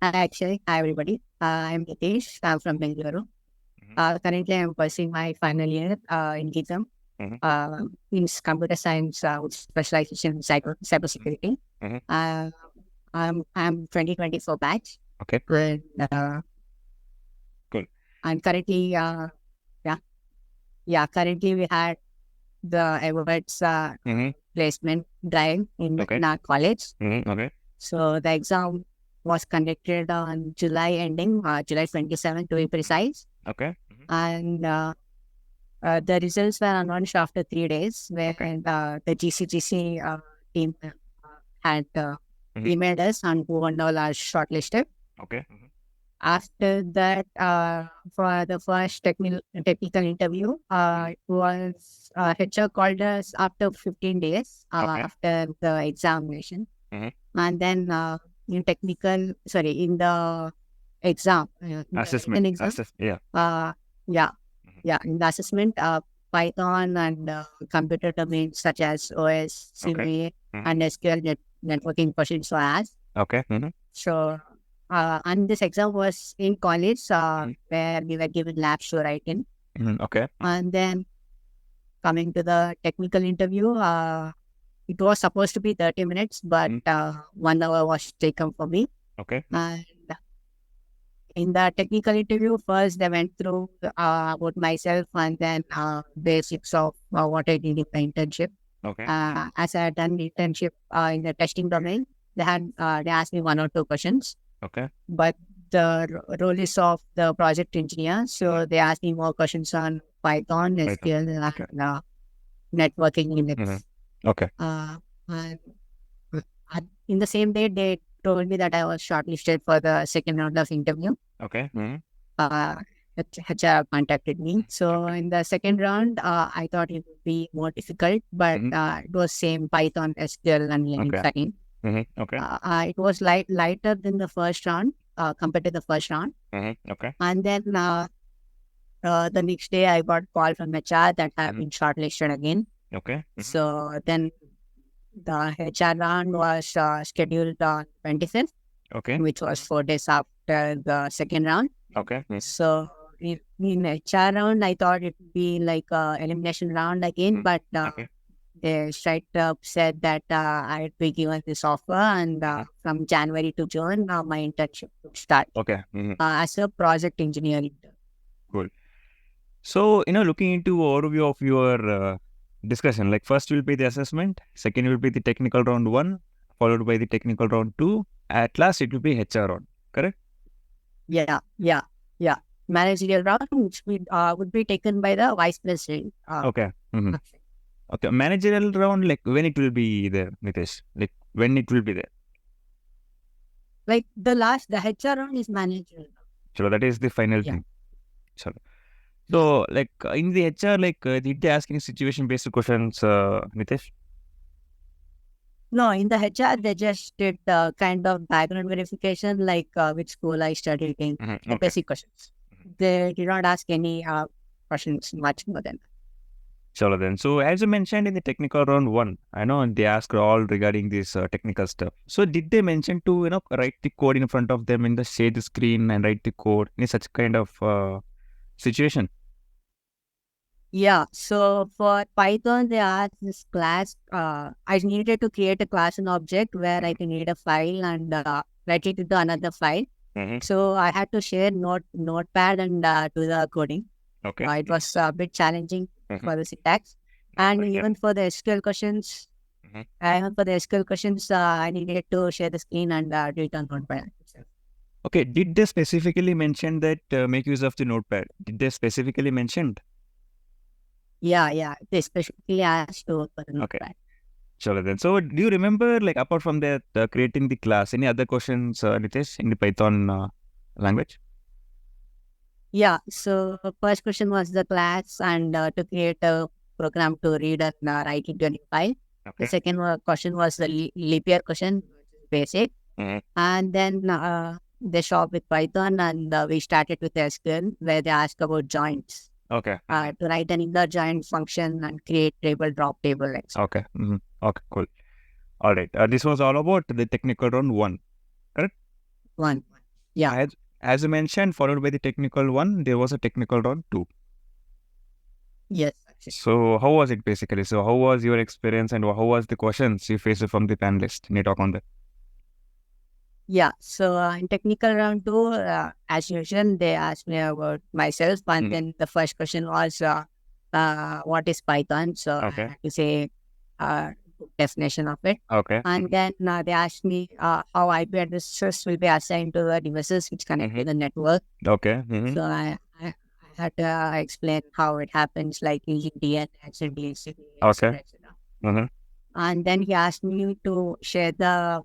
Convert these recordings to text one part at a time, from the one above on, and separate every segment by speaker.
Speaker 1: Hi, Akshay. Hi, everybody. I'm Nitesh. I'm from Bengaluru. Currently, I'm pursuing my final year in GITM,
Speaker 2: Mhm.
Speaker 1: in computer science with specialization in cybersecurity.
Speaker 2: Mhm.
Speaker 1: Uh, I'm 2024 batch,
Speaker 2: Okay,
Speaker 1: and
Speaker 2: cool.
Speaker 1: and currently, yeah, currently we had the evertz
Speaker 2: Mhm.
Speaker 1: placement drive
Speaker 2: Okay.
Speaker 1: in our college.
Speaker 2: Okay.
Speaker 1: So the exam was conducted on July ending, July 27 to be precise.
Speaker 2: Okay.
Speaker 1: And the results were announced after 3 days, where
Speaker 2: Okay.
Speaker 1: the GCGC team had
Speaker 2: Mhm.
Speaker 1: emailed us and who and all are shortlisted.
Speaker 2: Okay.
Speaker 1: After that, for the first technical interview, it was HR called us after 15 days
Speaker 2: Okay.
Speaker 1: after the examination.
Speaker 2: Mhm.
Speaker 1: And then in the exam, in the
Speaker 2: Assessment.
Speaker 1: written exam,
Speaker 2: Yeah.
Speaker 1: uh, yeah,
Speaker 2: Mhm.
Speaker 1: in the assessment, Python and computer domains such as OS,
Speaker 2: Okay.
Speaker 1: CVA,
Speaker 2: Mhm.
Speaker 1: and SQL networking questions were asked.
Speaker 2: Okay.
Speaker 1: So, and this exam was in college
Speaker 2: Mhm.
Speaker 1: where we were given labs to write in.
Speaker 2: Okay.
Speaker 1: And then coming to the technical interview, it was supposed to be 30 minutes, but
Speaker 2: Mhm.
Speaker 1: 1 hour was taken for me.
Speaker 2: Okay.
Speaker 1: And in the technical interview, first they went through about myself and then basics of what I did in the internship.
Speaker 2: Okay.
Speaker 1: As I had done the internship in the testing domain, they asked me 1 or 2 questions,
Speaker 2: Okay.
Speaker 1: but the role is of the project engineer, so they asked me more questions on Python,
Speaker 2: Python.
Speaker 1: SQL,
Speaker 2: Okay.
Speaker 1: and networking
Speaker 2: Mhm.
Speaker 1: limits.
Speaker 2: Okay.
Speaker 1: And in the same day, they told me that I was shortlisted for the second round of interview.
Speaker 2: Okay.
Speaker 1: Uh, HR contacted me. So
Speaker 2: Okay.
Speaker 1: in the second round, I thought it would be more difficult, but
Speaker 2: Mhm.
Speaker 1: it was same Python, SQL, and Linux
Speaker 2: Okay.
Speaker 1: again.
Speaker 2: Okay.
Speaker 1: It was lighter than the first round compared to the first round.
Speaker 2: Okay.
Speaker 1: And then the next day, I got call from HR that I have been shortlisted again.
Speaker 2: Okay.
Speaker 1: So then the HR round was scheduled on 25th,
Speaker 2: Okay.
Speaker 1: which was 4 days after the second round.
Speaker 2: Okay.
Speaker 1: So in HR round, I thought it would be like a elimination round again, but
Speaker 2: Okay.
Speaker 1: they straight up said that I'd be given this offer, and from January to June, my internship would start
Speaker 2: Okay.
Speaker 1: as a project engineer intern.
Speaker 2: Cool. So, looking into overview of your discussion, like first will be the assessment, second will be the technical round 1, followed by the technical round 2. At last, it will be HR round, correct?
Speaker 1: Yeah, yeah, yeah. Managerial round, which would be taken by the vice president.
Speaker 2: Okay.
Speaker 1: Akshay.
Speaker 2: Okay. Managerial round, like when it will be there, Nitesh? Like when it will be there?
Speaker 1: Like the HR round is managerial.
Speaker 2: So that is the final
Speaker 1: Yeah,
Speaker 2: thing. So,
Speaker 1: yeah.
Speaker 2: like in the HR, like did they ask any situation-based questions, Nitesh?
Speaker 1: No, in the HR, they just did kind of background verification, like which school I studied in, the
Speaker 2: Okay.
Speaker 1: basic questions. They did not ask any questions much more than that.
Speaker 2: Sure then. So as you mentioned in the technical round 1, I know they asked all regarding this technical stuff. So did they mention to, write the code in front of them in the share the screen and write the code in such kind of situation?
Speaker 1: Yeah, so for Python, they asked this class. I needed to create a class and object where I can read a file and write it into another file. So I had to share notepad and do the coding.
Speaker 2: Okay.
Speaker 1: It was a bit challenging for the syntax.
Speaker 2: That's
Speaker 1: And
Speaker 2: right. Yeah.
Speaker 1: even for the SQL questions, I needed to share the screen and do it on notepad itself.
Speaker 2: Okay. Did they specifically mention that make use of the notepad? Did they specifically mention?
Speaker 1: Yeah. They specifically asked to for the
Speaker 2: Okay.
Speaker 1: notepad.
Speaker 2: Sure then. So do you remember, like apart from that, creating the class, any other questions, Nitesh, in the Python language?
Speaker 1: Yeah, so first question was the class and to create a program to read and write into a file. The
Speaker 2: Okay.
Speaker 1: second question was the leap year question, which is basic. And then they shop with Python and we started with SQL where they ask about joins.
Speaker 2: Okay.
Speaker 1: To write an inner join function and create table, drop table, etc.
Speaker 2: Okay. Okay, cool. All right. This was all about the technical round 1, correct?
Speaker 1: One. Yeah.
Speaker 2: As you mentioned, followed by the technical one, there was a technical round 2.
Speaker 1: Yes.
Speaker 2: So how was it basically? So how was your experience and how was the questions you faced from the panelists? Can you talk on that?
Speaker 1: Yeah. So in technical round 2, as usual, they asked me about myself, and then the first question was, what is Python? So I
Speaker 2: Okay.
Speaker 1: had to say definition of it.
Speaker 2: Okay.
Speaker 1: And then they asked me how IP addresses will be assigned to the devices which connect to the network.
Speaker 2: Okay.
Speaker 1: So I had to explain how it happens, like using DNS and DHCP,
Speaker 2: Okay.
Speaker 1: etc. etc. And then he asked me to share the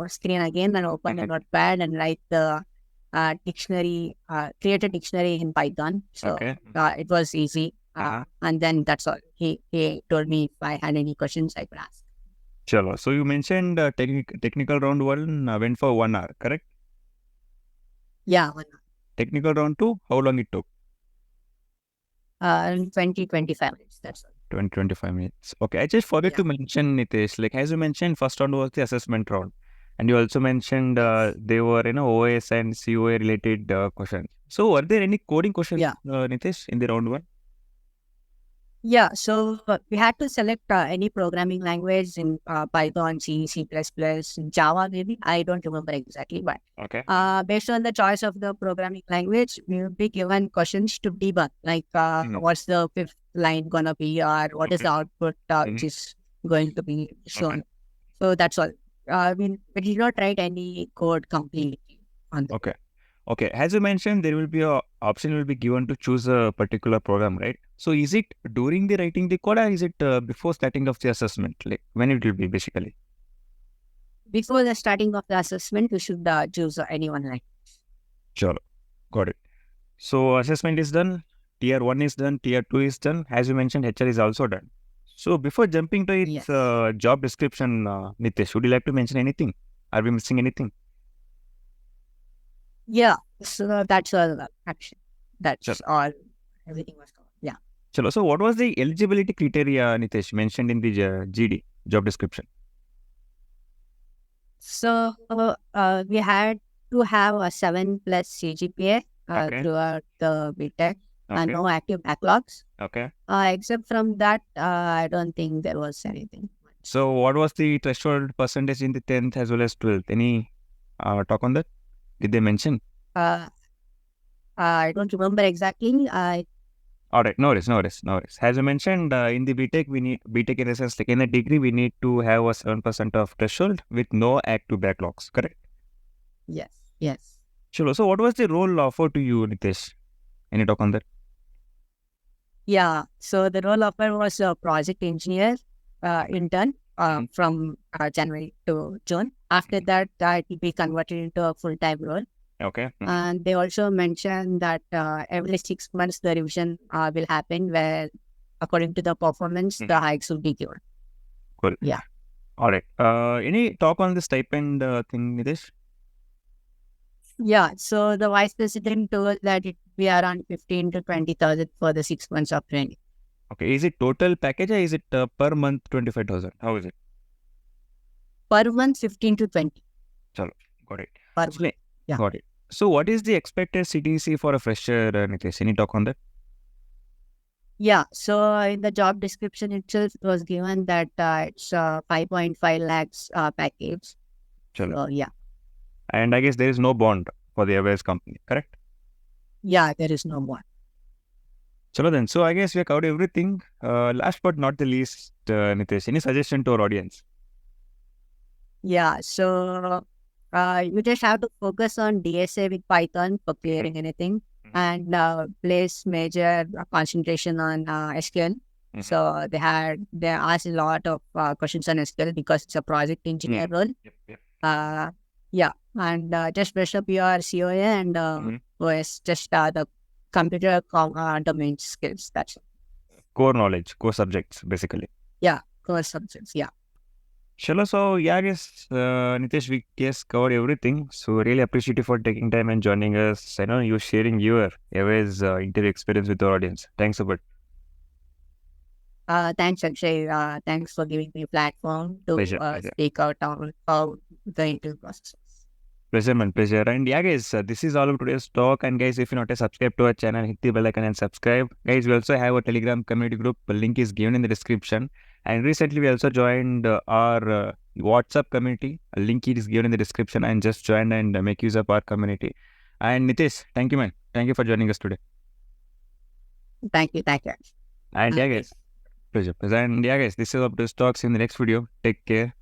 Speaker 1: screen again and open a notepad and write the dictionary, create a dictionary in Python. So
Speaker 2: Okay.
Speaker 1: it was easy. And then that's all. He told me if I had any questions, I could ask.
Speaker 2: Chalo. So you mentioned technical round 1 went for 1 hour, correct?
Speaker 1: Yeah,
Speaker 2: Technical round 2, how long it took?
Speaker 1: 25 minutes. That's all.
Speaker 2: 25 minutes. Okay, I just forgot to mention, Nitesh, like as you mentioned, first round was the assessment round. And you also mentioned they were, OS and COA related questions. So were there any coding questions, Nitesh, in the round 1?
Speaker 1: Yeah, so we had to select any programming language in Python, C, C++, Java maybe. I don't remember exactly, but
Speaker 2: Okay.
Speaker 1: based on the choice of the programming language, we will be given questions to debug, like what's the fifth line gonna be, or what is the output which is going to be shown. So that's all. We did not write any code completely on that.
Speaker 2: Okay. As you mentioned, there will be a option will be given to choose a particular program, right? So is it during the writing the code or is it before starting of the assessment? Like when it will be basically?
Speaker 1: Before the starting of the assessment, we should choose any one line.
Speaker 2: Sure. Got it. So assessment is done. Tier 1 is done. Tier 2 is done. As you mentioned, HR is also done. So before jumping to its job description, Nitesh, would you like to mention anything? Are we missing anything?
Speaker 1: Yeah, so that's all action. That's all. Everything was covered. Yeah.
Speaker 2: Chalo. So what was the eligibility criteria, Nitesh, mentioned in the GD, job description?
Speaker 1: So we had to have a 7+ CGPA throughout the BTech and no active backlogs.
Speaker 2: Okay.
Speaker 1: Except from that, I don't think there was anything.
Speaker 2: So what was the threshold percentage in the 10th as well as 12th? Any talk on that? Did they mention?
Speaker 1: I don't remember exactly.
Speaker 2: All right, no worries. As you mentioned, in the BTech, we need BTech in the sense like in a degree, we need to have a 7% of threshold with no active backlogs, correct?
Speaker 1: Yes.
Speaker 2: Sure. So what was the role offered to you, Nitesh? Any talk on that?
Speaker 1: Yeah, so the role offer was a project engineer intern from January to June. After that, it will be converted into a full-time role.
Speaker 2: Okay.
Speaker 1: And they also mentioned that every 6 months the revision will happen where according to the performance, the hikes will be given.
Speaker 2: Cool.
Speaker 1: Yeah.
Speaker 2: All right. Any talk on the stipend thing, Nitesh?
Speaker 1: Yeah. So the vice president told that it will be around 15 to 20,000 for the 6 months of training.
Speaker 2: Okay. Is it total package or is it per month 25,000? How is it?
Speaker 1: Per month, 15 to 20.
Speaker 2: Chalo. Got it.
Speaker 1: Per month. Yeah.
Speaker 2: Got it. So what is the expected CTC for a fresher, Nitesh? Any talk on that?
Speaker 1: Yeah. So in the job description itself, it was given that it's 5.5 lakhs package.
Speaker 2: Chalo.
Speaker 1: So, yeah.
Speaker 2: And I guess there is no bond for the airways company, correct?
Speaker 1: Yeah, there is no bond.
Speaker 2: Chalo then. So I guess we have covered everything. Last but not the least, Nitesh, any suggestion to our audience?
Speaker 1: Yeah. So you just have to focus on DSA with Python for clearing anything and place major concentration on SQL. So they asked a lot of questions on SQL because it's a project engineer role. Yeah, and just brush up your COA and OS, just the computer domain skills. That's it.
Speaker 2: Core knowledge, core subjects, basically.
Speaker 1: Yeah, core subjects. Yeah.
Speaker 2: Sure. So yeah, I guess Nitesh, we covered everything. So really appreciate you for taking time and joining us. I know you sharing your airways interview experience with the audience. Thanks a lot.
Speaker 1: Thanks, Akshay. Thanks for giving me a platform to
Speaker 2: Pleasure.
Speaker 1: speak out on how the interview process is.
Speaker 2: Pleasure, man. Pleasure. And yeah, guys, this is all of today's talk. And guys, if you're not a subscribe to our channel, hit the bell icon and subscribe. Guys, we also have a Telegram community group. The link is given in the description. And recently, we also joined our WhatsApp community. A link is given in the description. And just join and make use of our community. And Nitish, thank you, man. Thank you for joining us today.
Speaker 1: Thank you. Thank you.
Speaker 2: And yeah, guys, pleasure. And yeah, guys, this is all of today's talks in the next video. Take care.